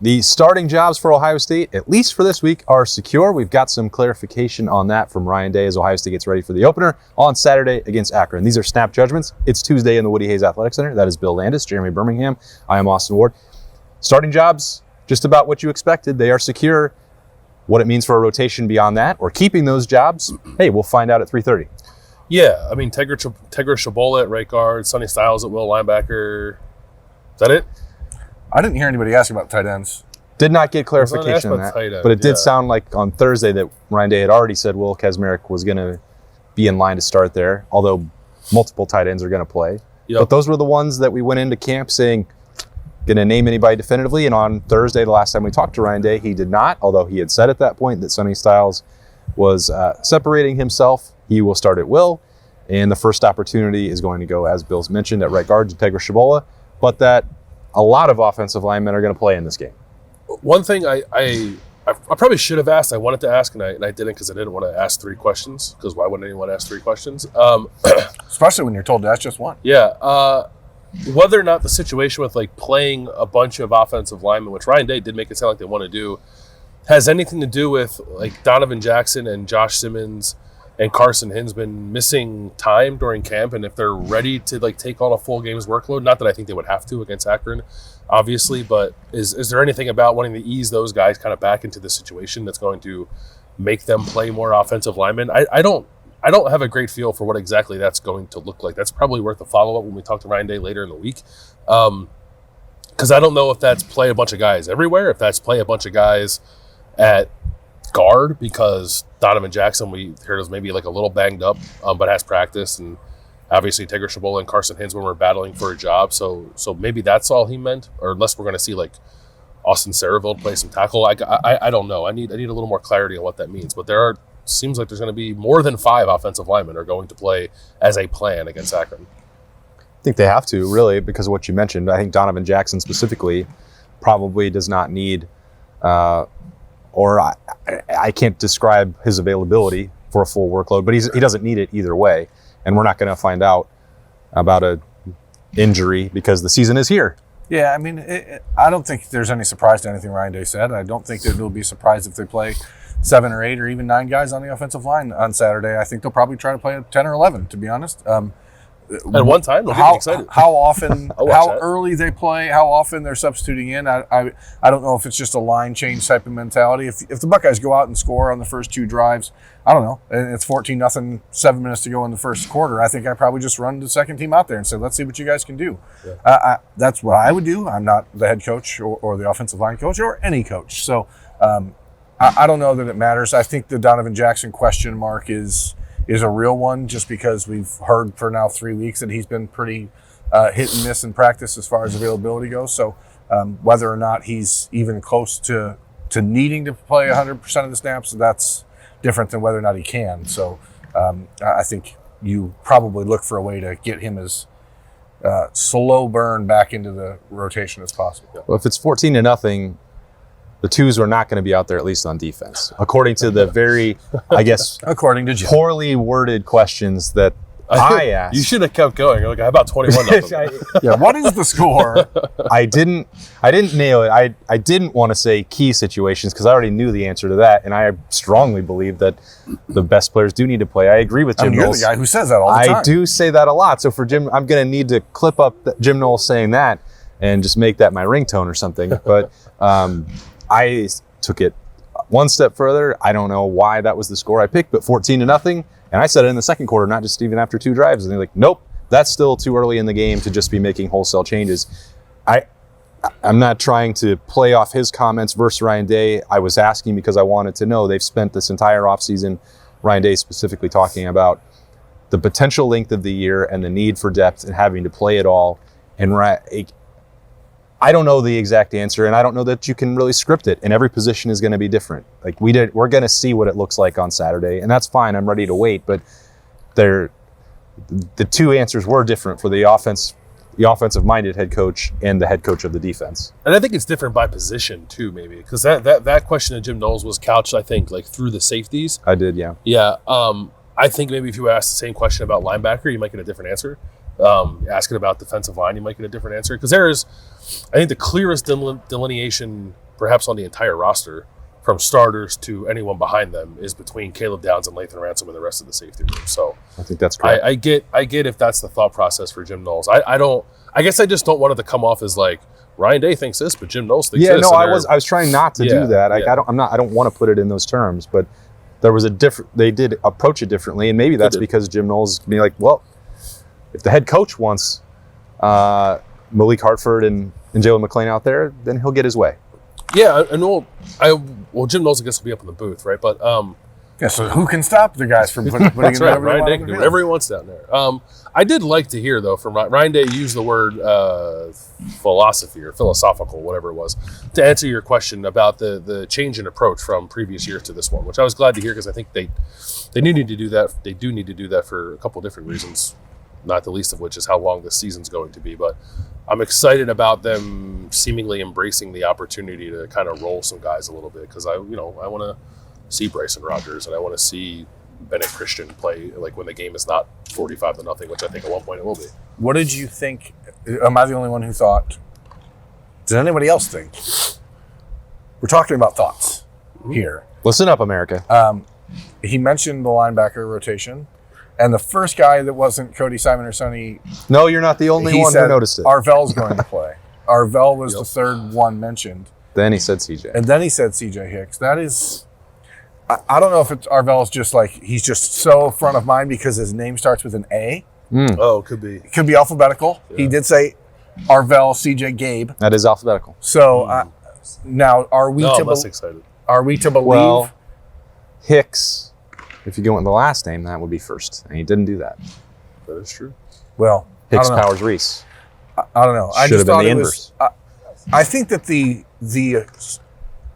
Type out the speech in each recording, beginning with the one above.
The starting jobs for Ohio State, at least for this week, are secure. We've got some clarification on that from Ryan Day as Ohio State gets ready for the opener on Saturday against Akron. These are snap judgments. It's Tuesday in the Woody Hayes Athletic Center. That is Bill Landis, Jeremy Birmingham. I am Austin Ward. Starting jobs, just about what you expected. They are secure. What it means for a rotation beyond that, or keeping those jobs, hey, we'll find out at 3:30. Yeah, I mean, Tegra Shabola at right guard, Sonny Styles at will linebacker. Is that it? I didn't hear anybody ask about tight ends. Did not get clarification on that, but it did sound like on Thursday that Ryan Day had already said Will Kazmarek was going to be in line to start there, although multiple tight ends are going to play. Yep. But those were the ones that we went into camp saying, going to name anybody definitively, and on Thursday, the last time we talked to Ryan Day, he did not, although he had said at that point that Sonny Styles was separating himself. He will start at will, and the first opportunity is going to go, as Bill's mentioned, at right guard to Tegra Shabola, but that a lot of offensive linemen are going to play in this game. One thing I probably should have asked, I wanted to ask, and I didn't because I didn't want to ask three questions, because why wouldn't anyone ask three questions? Especially when you're told to ask just one. Yeah. Whether or not the situation with like playing a bunch of offensive linemen, which Ryan Day did make it sound like they want to do, has anything to do with like Donovan Jackson and Josh Simmons and Carson Hinsman missing time during camp, and if they're ready to like take on a full game's workload. Not that I think they would have to against Akron, obviously, but is there anything about wanting to ease those guys kind of back into the situation that's going to make them play more offensive linemen? I don't have a great feel for what exactly that's going to look like. That's probably worth a follow-up when we talk to Ryan Day later in the week. Because I don't know if that's play a bunch of guys everywhere, if that's play a bunch of guys at guard, because Donovan Jackson, we heard, was maybe like a little banged up, but has practice, and obviously Tegra Shabola and Carson Hinsman were battling for a job, so maybe that's all he meant, or unless we're going to see like Austin Sarahville play some tackle. I don't know. I need a little more clarity on what that means, but seems like there's going to be more than 5 offensive linemen are going to play as a plan against Akron. I think they have to, really, because of what you mentioned. I think Donovan Jackson specifically probably does not need, or I can't describe his availability for a full workload, but he doesn't need it either way. And we're not going to find out about an injury because the season is here. Yeah, I mean, I don't think there's any surprise to anything Ryan Day said. I don't think that they'll be surprised if they play 7 or 8 or even 9 guys on the offensive line on Saturday. I think they'll probably try to play 10 or 11, to be honest. At one time, they'll get excited. How often, how early they play, how often they're substituting in. I don't know if it's just a line change type of mentality. If the Buckeyes go out and score on the first 2 drives, I don't know, and it's 14-0, 7 minutes to go in the first quarter, I think I probably just run the second team out there and say, let's see what you guys can do. Yeah. That's what I would do. I'm not the head coach or the offensive line coach or any coach. So I don't know that it matters. I think the Donovan Jackson question mark is a real one, just because we've heard for now 3 weeks that he's been pretty hit and miss in practice as far as availability goes. So whether or not he's even close to needing to play 100% of the snaps, that's different than whether or not he can. So I think you probably look for a way to get him as slow burn back into the rotation as possible. Well, if it's 14-0, the 2s are not going to be out there, at least on defense, according to the very, I guess, according to Jim, poorly worded questions that I asked. You should have kept going. You're like, how about 21-0? Yeah, what is the score? I didn't nail it. I didn't want to say key situations because I already knew the answer to that, and I strongly believe that the best players do need to play. I agree with Jim Knowles. You're the guy who says that all the time. I do say that a lot. So for Jim, I'm going to need to clip up Jim Knowles saying that and just make that my ringtone or something. But I took it one step further. I don't know why that was the score I picked, but 14-0. And I said it in the second quarter, not just even after 2 drives. And they're like, nope, that's still too early in the game to just be making wholesale changes. I'm not trying to play off his comments versus Ryan Day. I was asking because I wanted to know. They've spent this entire offseason, Ryan Day specifically, talking about the potential length of the year and the need for depth and having to play it all. And I don't know the exact answer, and I don't know that you can really script it, and every position is going to be different. Like we're going to see what it looks like on Saturday, and that's fine. I'm ready to wait, but the 2 answers were different for the offensive-minded head coach and the head coach of the defense. And I think it's different by position too, maybe, because that question of Jim Knowles was couched, I think, like through the safeties. I did, yeah. Yeah, I think maybe if you asked the same question about linebacker, you might get a different answer. Asking about defensive line, you might get a different answer, because I think the clearest delineation perhaps on the entire roster, from starters to anyone behind them, is between Caleb Downs and Lathan Ransom and the rest of the safety room. So I think that's great. I get if that's the thought process for Jim Knowles. I guess I just don't want it to come off as like Ryan Day thinks this, but Jim Knowles thinks this. Yeah, no, I was trying not to do that. Yeah. I don't want to put it in those terms, but there was they did approach it differently, and maybe that's because Jim Knowles being like, well, if the head coach wants Malik Hartford and Jalen McClain out there, then he'll get his way. Yeah, and Jim Knowles, I guess, will be up in the booth, right? But so who can stop the guys from putting that's in right. Ryan Day can do whatever he wants down there. I did like to hear, though, from Ryan Day use the word philosophy or philosophical, whatever it was, to answer your question about the change in approach from previous year to this one, which I was glad to hear because I think they do need to do that. They do need to do that for a couple of different reasons, not the least of which is how long this season's going to be. But I'm excited about them seemingly embracing the opportunity to kind of roll some guys a little bit because I want to see Bryson Rogers and I want to see Bennett Christian play like when the game is not 45-0, which I think at one point it will be. What did you think? Am I the only one who thought? Did anybody else think? We're talking about thoughts here. Listen up, America. He mentioned the linebacker rotation. And the first guy that wasn't Cody Simon or Sonny... No, you're not the only one who noticed it. Arvell's going to play. Arvell was the third one mentioned. Then he said CJ. And then he said CJ Hicks. That is... I don't know if it's Arvell's just like... He's just so front of mind because his name starts with an A. Oh, could be. It could be alphabetical. Yeah. He did say Arvell, CJ, Gabe. That is alphabetical. So now are we I'm less excited. Are we to believe... Well, Hicks... If you go in the last name, that would be first. And he didn't do that. That is true. Well, Hicks Powers Reese. I don't know. I Should just have thought been the it was. I think that the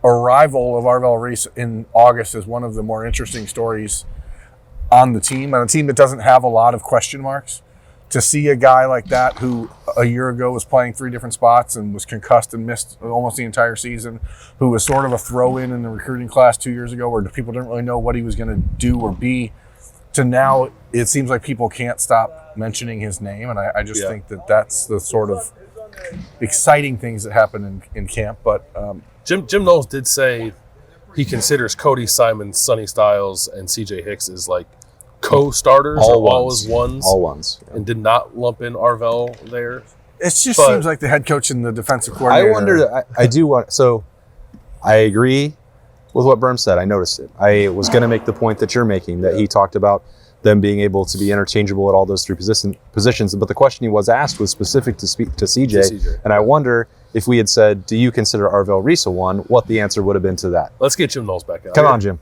arrival of Arvell Reese in August is one of the more interesting stories on the team, on a team that doesn't have a lot of question marks. To see a guy like that who a year ago was playing 3 different spots and was concussed and missed almost the entire season, who was sort of a throw-in in the recruiting class 2 years ago where people didn't really know what he was going to do or be, to now it seems like people can't stop mentioning his name. And I just think that that's the sort of exciting things that happen in camp. But Jim Knowles did say he considers Cody Simon, Sonny Styles, and CJ Hicks as like co-starters all as ones. All ones. Yeah. And did not lump in Arvell there. It just seems like the head coach and the defensive coordinator. I wonder, I do want, so I agree with what Berm said. I noticed it. I was going to make the point that you're making, that he talked about them being able to be interchangeable at all those 3 positions. But the question he was asked was specific to CJ. And I wonder if we had said, do you consider Arvell Reese a one, what the answer would have been to that. Let's get Jim Knowles back out. Come on, Jim.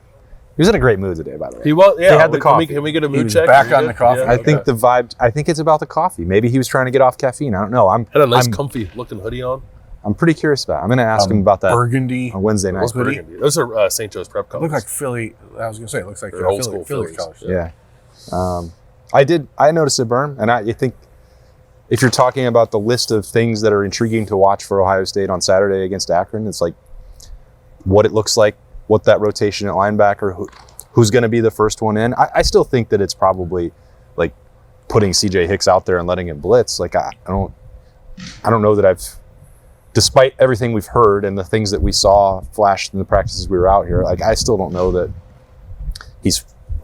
He was in a great mood today, by the way. He was, yeah. He had the coffee. Can we get a mood He was check? back on the coffee. Yeah, I think the vibe, I think it's about the coffee. Maybe he was trying to get off caffeine. I don't know. Had a nice comfy looking hoodie on. I'm pretty curious about it. I'm going to ask him about that burgundy on Wednesday night. Those are St. Joe's prep colors. Look like Philly. I was going to say, it looks like old school Philly Phillies. colors. Yeah. I noticed it, Berm, and I think if you're talking about the list of things that are intriguing to watch for Ohio State on Saturday against Akron, it's like what it looks like, what that rotation at linebacker, who's going to be the first one in. I still think that it's probably like putting CJ Hicks out there and letting him blitz. Like I don't know that despite everything we've heard and the things that we saw flashed in the practices we were out here, like I still don't know that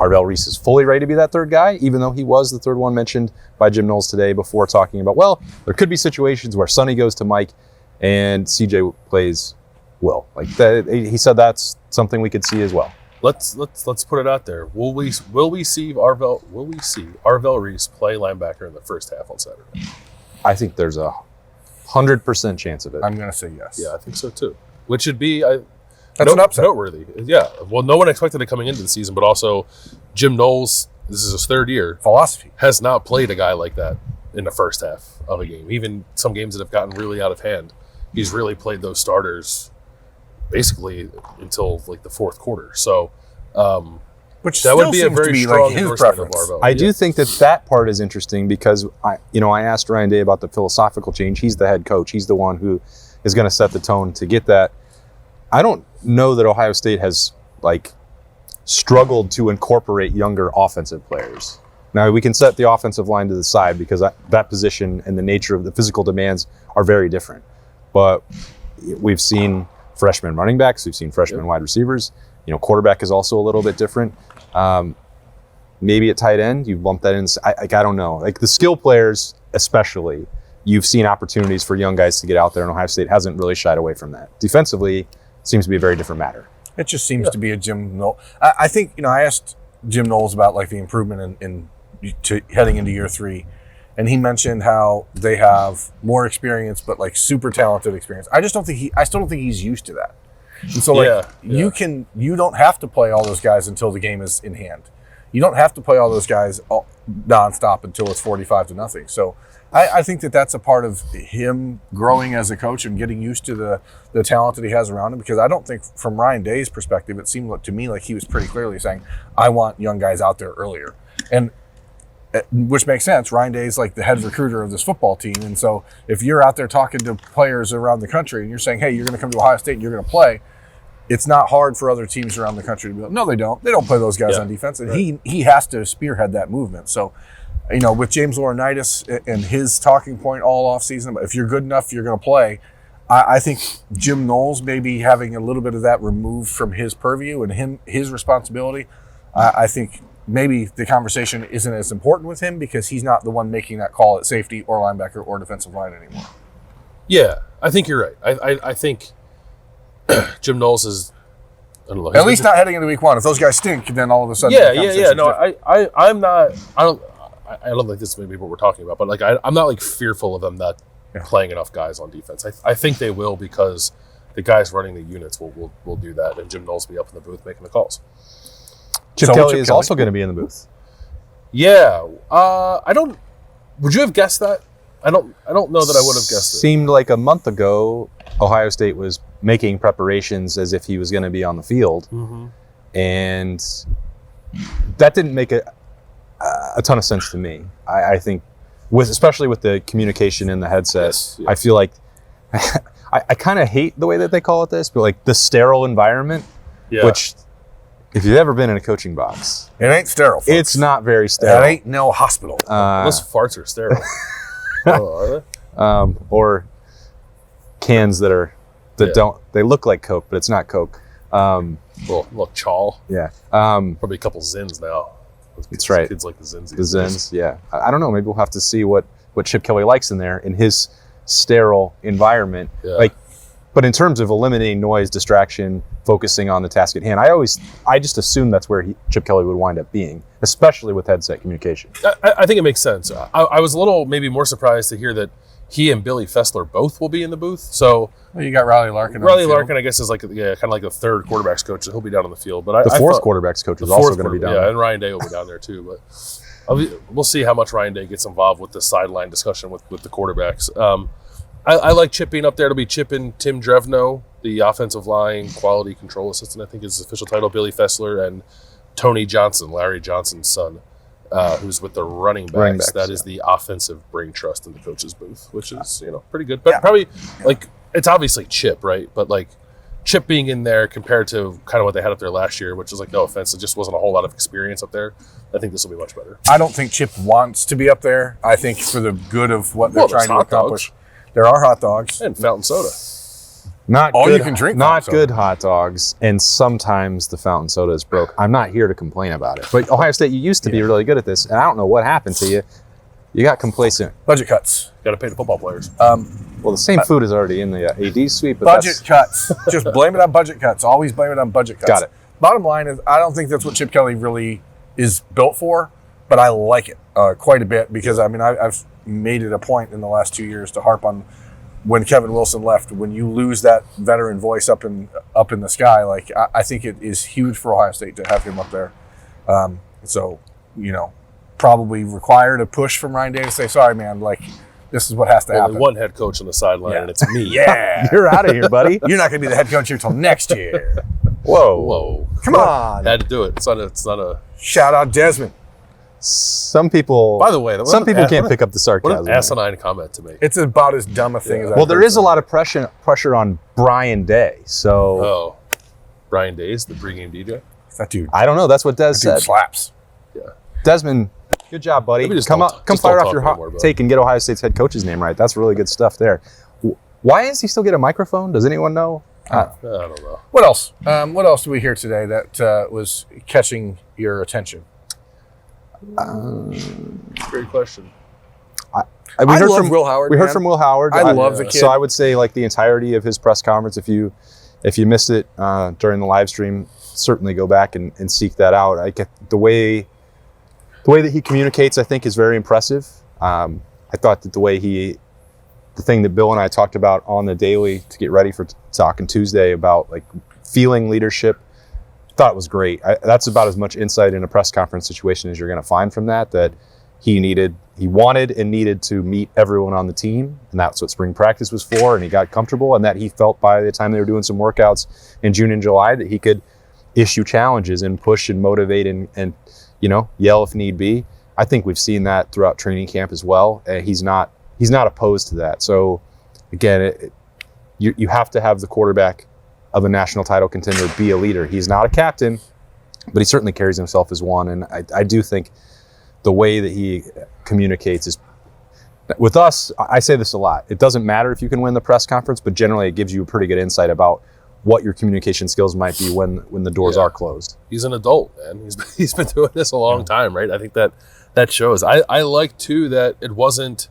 Arvell Reese is fully ready to be that third guy, even though he was the third one mentioned by Jim Knowles today before talking about, well, there could be situations where Sonny goes to Mike and CJ plays Will. Like that, he said that's something we could see as well. Let's put it out there. Will we see Arvell Reese play linebacker in the first half on Saturday? I think there's 100% chance of it. I'm going to say yes. Yeah, I think so too. Which should be that's an upset. Noteworthy. Yeah. Well, no one expected it coming into the season, but also Jim Knowles, this is his 3rd year. Philosophy. Has not played a guy like that in the first half of a game. Even some games that have gotten really out of hand, he's really played those starters basically until like the 4th quarter. So which that would be a very strong like his endorsement preference. of Arvell. I do think that part is interesting because I asked Ryan Day about the philosophical change. He's the head coach. He's the one who is going to set the tone to get that. I don't know that Ohio State has like struggled to incorporate younger offensive players. Now we can set the offensive line to the side because that position and the nature of the physical demands are very different. But we've seen freshman running backs. We've seen freshman wide receivers. Quarterback is also a little bit different. Maybe at tight end, you bump that in. I don't know. Like the skill players, especially, you've seen opportunities for young guys to get out there, and Ohio State hasn't really shied away from that. Defensively, it seems to be a very different matter. It just seems to be a Jim Knowles. I think, I asked Jim Knowles about like the improvement in heading into year 3. And he mentioned how they have more experience, but like super talented experience. I still don't think he's used to that. And so you don't have to play all those guys until the game is in hand. You don't have to play all those guys nonstop until it's 45-0. So I think that's a part of him growing as a coach and getting used to the talent that he has around him, because I don't think from Ryan Day's perspective, it seemed to me like he was pretty clearly saying, I want young guys out there earlier. And which makes sense. Ryan Day is like the head recruiter of this football team. And so if you're out there talking to players around the country and you're saying, hey, you're going to come to Ohio State and you're going to play, it's not hard for other teams around the country to be like, no, they don't. They don't play those guys on defense. And he has to spearhead that movement. So, with James Laurinaitis and his talking point all offseason, if you're good enough, you're going to play. I think Jim Knowles may be having a little bit of that removed from his purview and his responsibility. I think maybe the conversation isn't as important with him because he's not the one making that call at safety or linebacker or defensive line anymore. Yeah, I think you're right. I think Jim Knowles is, I don't know. At least not heading into week 1. If those guys stink, then all of a sudden. Yeah. No, I'm not. I don't think this may be what we're talking about, but like I'm not like fearful of them not playing enough guys on defense. I think they will, because the guys running the units will do that, and Jim Knowles will be up in the booth making the calls. Chip Kelly is also going to be in the booth. Yeah. Would you have guessed that? I don't know that I would have guessed it. Seemed like a month ago, Ohio State was making preparations as if he was going to be on the field. Mm-hmm. And that didn't make a ton of sense to me. I think, especially with the communication in the headset, yes. I feel like I kind of hate the way that they call it this, but like the sterile environment, which if you've ever been in a coaching box, it ain't sterile, folks. It's not very sterile. It ain't no hospital. Those farts are sterile. Are they? Or cans they look like Coke, but it's not Coke. Little chawl. Yeah. Probably a couple Zins now. That's right. Kids like the Zins. The Zins, yeah. I don't know. Maybe we'll have to see what Chip Kelly likes in there in his sterile environment. Yeah. But in terms of eliminating noise, distraction, focusing on the task at hand, I just assume that's where Chip Kelly would wind up being, especially with headset communication. I think it makes sense. I was a little maybe more surprised to hear that he and Billy Fessler both will be in the booth. So you got Riley Larkin. Riley Larkin, I guess, is kind of like the third quarterbacks coach. He'll be down on the field. But the fourth quarterbacks coach is also going to be down. Yeah, and Ryan Day will be down there too. But we'll see how much Ryan Day gets involved with the sideline discussion with the quarterbacks. I like Chip being up there. It'll be Chip and Tim Drevno, the offensive line quality control assistant, I think is his official title. Billy Fessler and Tony Johnson, Larry Johnson's son, who's with the running backs. That is the offensive brain trust in the coach's booth, which is pretty good. But probably it's obviously Chip, right? But Chip being in there compared to kind of what they had up there last year, which is no offense, it just wasn't a whole lot of experience up there. I think this will be much better. I don't think Chip wants to be up there. I think for the good of what they're trying to accomplish. Dogs. There are hot dogs. And fountain soda. Not all good, you can drink. Not good hot dogs, and sometimes the fountain soda is broke. I'm not here to complain about it. But Ohio State, you used to be really good at this, and I don't know what happened to you. You got complacent. Budget cuts. Got to pay the football players. Well, the same food is already in the AD suite. But budget cuts. Just blame it on budget cuts. Always blame it on budget cuts. Got it. Bottom line is, I don't think that's what Chip Kelly really is built for, but I like it quite a bit because, I've made it a point in the last 2 years to harp on when Kevin Wilson left, when you lose that veteran voice up in the sky, I think it is huge for Ohio State to have him up there. Probably required a push from Ryan Day to say, sorry, man, this is what has to happen. Only one head coach on the sideline, and it's me. Yeah. You're out of here, buddy. You're not going to be the head coach here until next year. Whoa. Come on. Had to do it. It's not a... Shout out Desmond. Some people... By the way... Some people can't pick up the sarcasm. What an asinine comment to make. It's about as dumb a thing as I've Well, there heard is a lot of pressure on Brian Day, so... Oh. Brian Day's the pregame DJ? That dude... I don't know. That's what Des said. Dude slaps. Yeah. Desmond... Good job, buddy. Come fire off your hot take and get Ohio State's head coach's name right. That's really good stuff there. Why does he still get a microphone? Does anyone know? I don't know. What else? What else do we hear today that was catching your attention? Great question. I love Will Howard. We heard from Will Howard. I love the kid. So I would say like the entirety of his press conference. If you missed it during the live stream, certainly go back and seek that out. I get the way that he communicates, I think, is very impressive. I thought that the thing that Bill and I talked about on the daily to get ready for Talking Tuesday about like feeling leadership, thought it was great. That's about as much insight in a press conference situation as you're going to find from that he wanted and needed to meet everyone on the team, and that's what spring practice was for, and he got comfortable, and that he felt by the time they were doing some workouts in June and July that he could issue challenges and push and motivate and yell if need be. I think we've seen that throughout training camp as well. He's not opposed to that. So again, you have to have the quarterback of a national title contender be a leader. He's not a captain, but he certainly carries himself as one. And I do think the way that he communicates is, with us, I say this a lot, it doesn't matter if you can win the press conference, but generally it gives you a pretty good insight about what your communication skills might be when the doors are closed. He's an adult, man. He's been doing this a long time, right? I think that shows. I like too that it wasn't,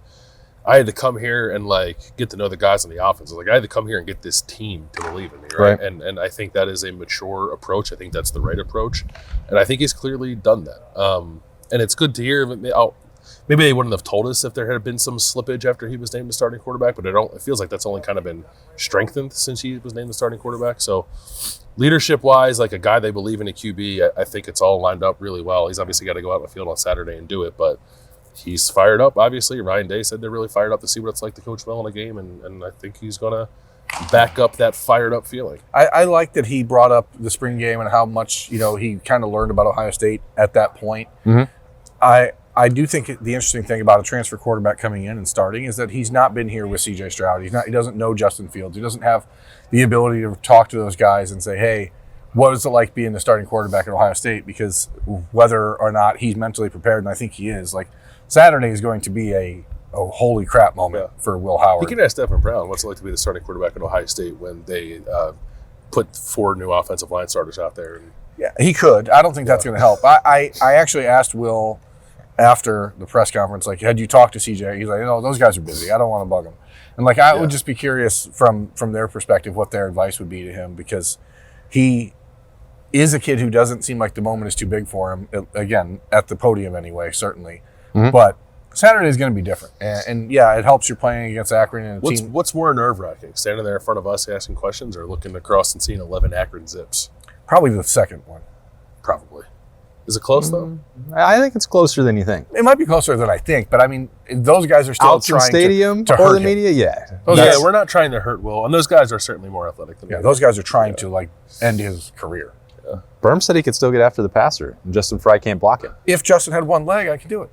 I had to come here and like get to know the guys on the offense. Like I had to come here and get this team to believe in me, right? And I think that is a mature approach. I think that's the right approach, and I think he's clearly done that. And it's good to hear. Maybe they wouldn't have told us if there had been some slippage after he was named the starting quarterback, but it feels like that's only kind of been strengthened since he was named the starting quarterback. So leadership-wise, like a guy they believe in a QB, I think it's all lined up really well. He's obviously got to go out in the field on Saturday and do it, but he's fired up, obviously. Ryan Day said they're really fired up to see what it's like to coach well in a game, and I think he's going to back up that fired up feeling. I like that he brought up the spring game and how much he kind of learned about Ohio State at that point. Mm-hmm. I do think the interesting thing about a transfer quarterback coming in and starting is that he's not been here with C.J. Stroud. He doesn't know Justin Fields. He doesn't have the ability to talk to those guys and say, hey, what is it like being the starting quarterback at Ohio State? Because whether or not he's mentally prepared, and I think he is, like Saturday is going to be a holy crap moment for Will Howard. You can ask Stephen Brown what's it like to be the starting quarterback at Ohio State when they put 4 new offensive line starters out there. Yeah, he could. I don't think that's going to help. I actually asked Will after the press conference, like, had you talked to CJ? He's like, those guys are busy. I don't want to bug them. And like, I would just be curious from their perspective what their advice would be to him, because he is a kid who doesn't seem like the moment is too big for him. Again, at the podium anyway, certainly. Mm-hmm. But Saturday is going to be different. And it helps you're playing against Akron and a team. What's more nerve-wracking, standing there in front of us asking questions or looking across and seeing 11 Akron Zips? Probably the second one. Probably. Is it close, though? I think it's closer than you think. It might be closer than I think, but I mean, those guys are still trying stadium to or hurt the him. media. We're not trying to hurt Will, and those guys are certainly more athletic than me. Those guys are trying to like end his career. Berm said he could still get after the passer, and Justin Fry can't block him. If Justin had one leg, I could do it.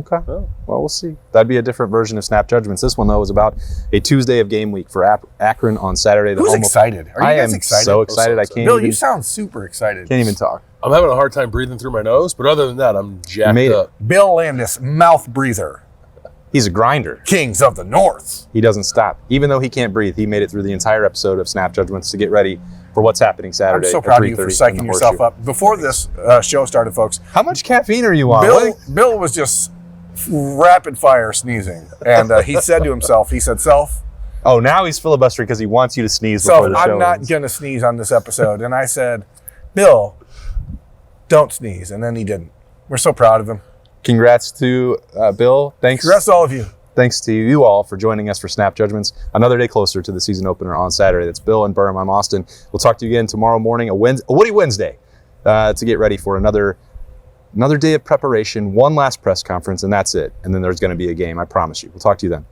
Okay. Well, we'll see. That'd be a different version of Snap Judgments. This one, though, was about a Tuesday of game week for Akron on Saturday. Who's excited? Are you guys excited? So excited. I can't. Bill, you sound super excited. Can't even talk. I'm having a hard time breathing through my nose, but other than that, I'm jacked up. Bill Landis, mouth breather. He's a grinder. Kings of the North. He doesn't stop. Even though he can't breathe, he made it through the entire episode of Snap Judgments to get ready for what's happening Saturday. I'm so proud of you for psyching yourself up. Before this show started, folks. How much caffeine are you on? Bill was just rapid fire sneezing. And he said to himself, Self. Oh, now he's filibustering because he wants you to sneeze before the show I'm not going to sneeze on this episode. And I said, Bill, don't sneeze. And then he didn't. We're so proud of him. Congrats to Bill. Thanks. Congrats to all of you. Thanks to you all for joining us for Snap Judgments. Another day closer to the season opener on Saturday. That's Bill and Berm. I'm Austin. We'll talk to you again tomorrow morning, a Woody Wednesday, to get ready for another day of preparation, one last press conference, and that's it. And then there's going to be a game. I promise you. We'll talk to you then.